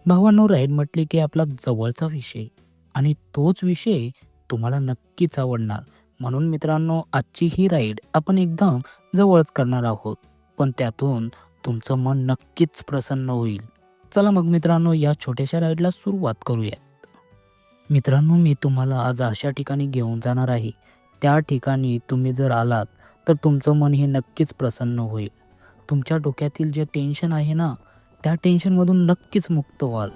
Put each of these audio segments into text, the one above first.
भावांनो, राईड म्हटली की आपला जवळचा विषय आणि तोच विषय तुम्हाला नक्कीच आवडणार. म्हणून मित्रांनो, आजची ही राईड आपण एकदम जवळच करणार आहोत, पण त्यातून तुमचं मन नक्कीच प्रसन्न होईल. चला मग मित्रांनो, या छोट्याशा राईडला सुरुवात करूयात. मित्रांनो, मी तुम्हाला आज अशा ठिकाणी घेऊन जाणार आहे, त्या ठिकाणी तुम्ही जर आलात तर तुमचं मन हे नक्कीच प्रसन्न होईल. तुमच्या डोक्यातील जे टेन्शन आहे ना, त्या टेन्शनमधून नक्कीच मुक्त व्हाल.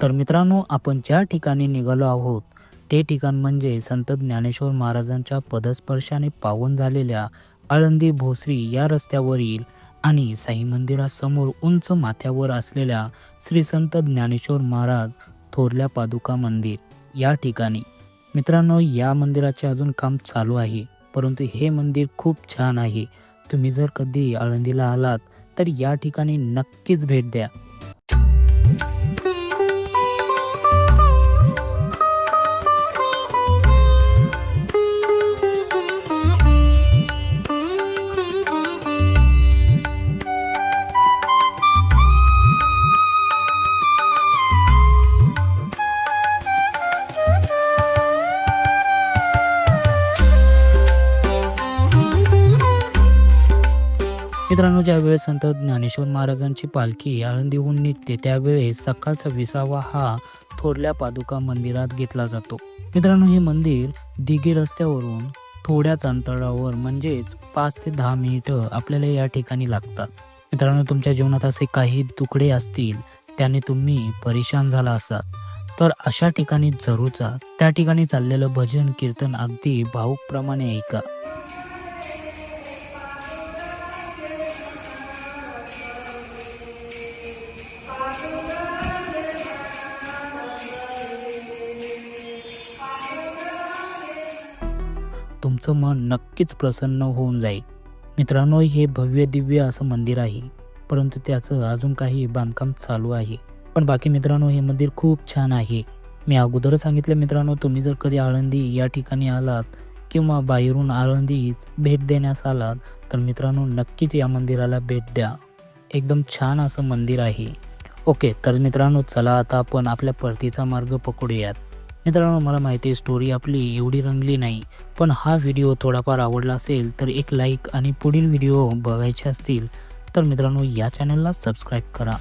तर मित्रांनो, आपण ज्या ठिकाणी निघालो आहोत ते ठिकाण म्हणजे संत ज्ञानेश्वर महाराजांच्या पदस्पर्शाने पावन झालेल्या आळंदी भोसरी या रस्त्यावरील आणि साई मंदिरासमोर उंच माथ्यावर असलेल्या श्री संत ज्ञानेश्वर महाराज थोरल्या पादुका मंदिर या ठिकाणी. मित्रांनो, या मंदिराचे अजून काम चालू आहे, परंतु हे मंदिर खूप छान आहे. तुम्ही जर कधी आळंदीला आलात तर या ठिकाणी नक्कीच भेट द्या. मित्रांनो, ज्यावेळेस संत ज्ञानेश्वर महाराजांची पालखी आळंदीहून निघते त्यावेळेस सकाळचा विसावा हा थोरल्या पादुका मंदिरात घेतला जातो. मित्रांनो, हे मंदिर दिघे रस्त्यावरून थोड्याच अंतरावर म्हणजेच 5 ते 10 मिनिटं आपल्याला या ठिकाणी लागतात. मित्रांनो, तुमच्या जीवनात असे काही तुकडे असतील, त्याने तुम्ही परेशान झाला असाल तर अशा ठिकाणी जरूर जा. त्या ठिकाणी चाललेलं भजन कीर्तन अगदी भावुकप्रमाणे ऐका. तुमचं मन नक्कीच प्रसन्न होऊन जाईल. मित्रांनो, हे भव्य दिव्य असं मंदिर आहे, परंतु त्याचं अजून काही बांधकाम चालू आहे. पण बाकी मित्रांनो, हे मंदिर खूप छान आहे. मी अगोदर सांगितलं मित्रांनो, तुम्ही जर कधी आळंदी या ठिकाणी आलात किंवा बाहेरून आळंदीच भेट देण्यास आलात तर मित्रांनो नक्कीच या मंदिराला भेट द्या. एकदम छान असं मंदिर आहे. ओके, तर मित्रांनो चला आता आपण आपल्या परतीचा मार्ग पकडूयात. मित्रांनो, मला माहिती आहे स्टोरी आपली एवढी रंगली नाही, पण हा व्हिडिओ थोडाफार आवडला असेल तर एक लाईक आणि पुढील व्हिडिओ बघायचे असतील तर मित्रांनो या चॅनलला सबस्क्राईब करा.